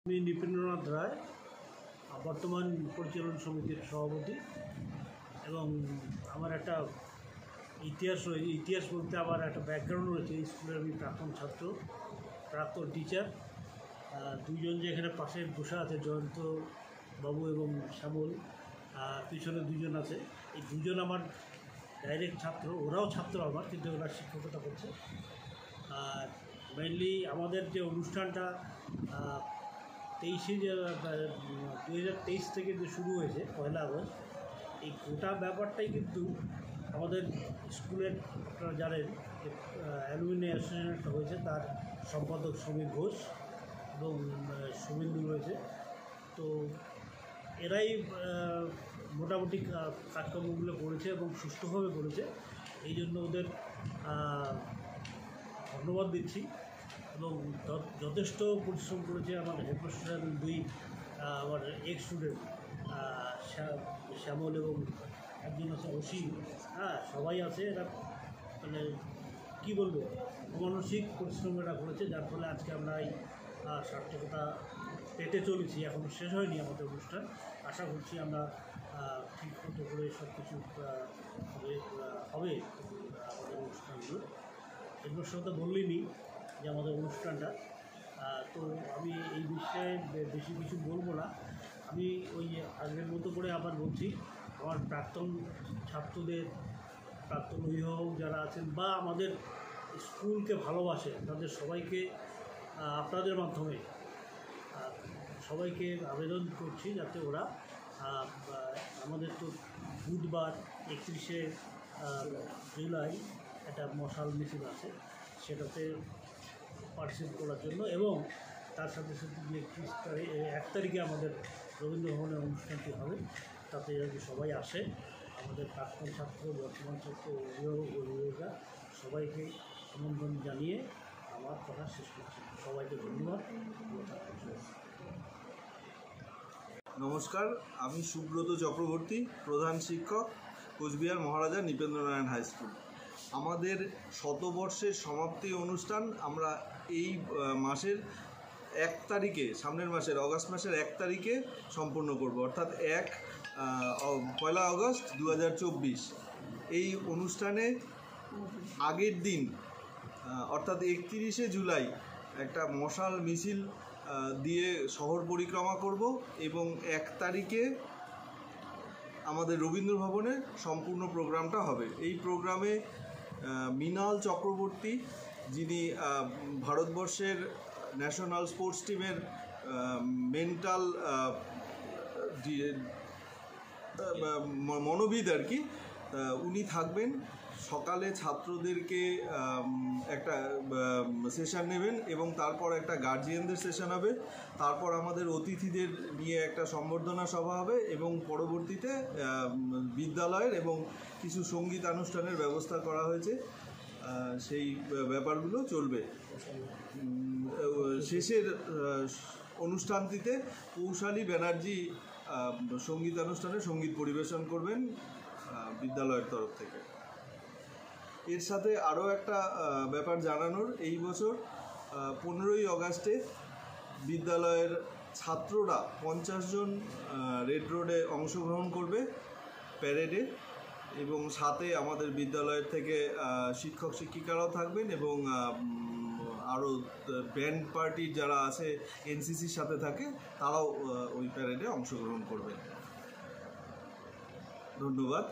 আমি নৃপেন্দ্রনাথ রায়, বর্তমান পরিচালন সমিতির সভাপতি। এবং আমার একটা ইতিহাস বলতে আমার একটা ব্যাকগ্রাউন্ড রয়েছে। এই স্কুলের আমি প্রাক্তন ছাত্র, প্রাক্তন টিচার। দুইজন যে এখানে পাশে বসে আছে, জয়ন্ত বাবু এবং শ্যামল, পিছনে দুজন আছে। এই দুজন আমার ডাইরেক্ট ছাত্র, ওরাও ছাত্র আমার, কিন্তু ওরা শিক্ষকতা করছে। আর মেনলি আমাদের যে অনুষ্ঠানটা 2023 থেকে যে শুরু হয়েছে 1 আগস্ট, এই গোটা ব্যাপারটাই কিন্তু আমাদের স্কুলের, আপনারা জানেন যে অ্যালুমিনি অ্যাসোসিয়েশন হয়েছে, তার সম্পাদক সমীর ঘোষ এবং শুভেন্দু রয়েছে। তো এরাই মোটামুটি কাজকর্মগুলো করেছে এবং সুষ্ঠুভাবে করেছে। এই জন্য ওদের ধন্যবাদ দিচ্ছি। এবং যথেষ্ট পরিশ্রম করেছে আমার হেডমাস্টার, আমার এক্স স্টুডেন্ট শ্যামল এবং একজন আছে অসীম। সবাই আছে। এরা মানে কী বলবো, অমানসিক পরিশ্রম এরা করেছে, যার ফলে আজকে আমরা এই সার্থকতা পেতে চলেছি। এখনও শেষ হয়নি আমাদের অনুষ্ঠান। আশা করছি আমরা ঠিক মতো করে সব কিছু হবে আমাদের অনুষ্ঠানগুলো। হেডমাস্টার তো বললেনই যে আমাদের অনুষ্ঠানটা, তো আমি এই বিষয়ে বেশি কিছু বলবো না। আমি ওই আগের মতো করে আবার বলছি, আমার প্রাক্তন ছাত্রদের, প্রাক্তন অভিভাবক যারা আছেন বা আমাদের স্কুলকে ভালোবাসে, তাদের সবাইকে আপনাদের মাধ্যমে সবাইকে আবেদন করছি যাতে ওরা আমাদের তো বুধবার 31শে জুলাই একটা মশাল মিছিল আছে, সেটাতে পার্টিসিপেট করার জন্য। এবং তার সাথে সাথে যে 1 তারিখে আমাদের রবীন্দ্র ভবনে অনুষ্ঠানটি হবে, তাতে যদি সবাই আসে, আমাদের প্রাক্তন ছাত্র, বর্তমান ছাত্র, অভিভাবকরা সবাইকে আমন্ত্রণ জানিয়ে আমার কথা শেষ করছি। সবাইকে ধন্যবাদ। নমস্কার, আমি সুব্রত চক্রবর্তী, প্রধান শিক্ষক, কোচবিহার মহারাজা নৃপেন্দ্রনারায়ণ হাই স্কুল। আমাদের শতবর্ষের সমাপ্তি অনুষ্ঠান আমরা এই মাসের 1 তারিখে, সামনের মাসের অগাস্ট মাসের 1 তারিখে সম্পূর্ণ করব, অর্থাৎ 1 আগস্ট 2024। এই অনুষ্ঠানে আগের দিন অর্থাৎ 31শে জুলাই একটা মশাল মিছিল দিয়ে শহর পরিক্রমা করব এবং 1 তারিখে আমাদের রবীন্দ্র ভবনে সম্পূর্ণ প্রোগ্রামটা হবে। এই প্রোগ্রামে মৃণাল চক্রবর্তী, যিনি ভারতবর্ষের ন্যাশনাল স্পোর্টস টিমের মেন্টাল মনোবিদ আর কি, উনি থাকবেন। সকালে ছাত্রদেরকে একটা সেশন নেবেন এবং তারপর একটা গার্জিয়ানদের সেশন হবে। তারপর আমাদের অতিথিদের নিয়ে একটা সম্বর্ধনা সভা হবে এবং পরবর্তীতে বিদ্যালয়ের এবং কিছু সঙ্গীতানুষ্ঠানের ব্যবস্থা করা হয়েছে, সেই ব্যাপারগুলো চলবে। শেষের অনুষ্ঠানটিতে পৌশালী ব্যানার্জি সঙ্গীতানুষ্ঠানে সঙ্গীত পরিবেশন করবেন বিদ্যালয়ের তরফ থেকে। এর সাথে আরও একটা ব্যাপার জানানোর, এই বছর 15ই আগস্টে বিদ্যালয়ের ছাত্ররা 50 জন রেড রোডে অংশগ্রহণ করবে প্যারেডে, এবং সাথে আমাদের বিদ্যালয়ের থেকে শিক্ষক শিক্ষিকারাও থাকবেন এবং আরও ব্যান্ড পার্টির যারা আছে, এনসিসির সাথে থাকে, তারাও ওই প্যারেডে অংশগ্রহণ করবে। ধন্যবাদ।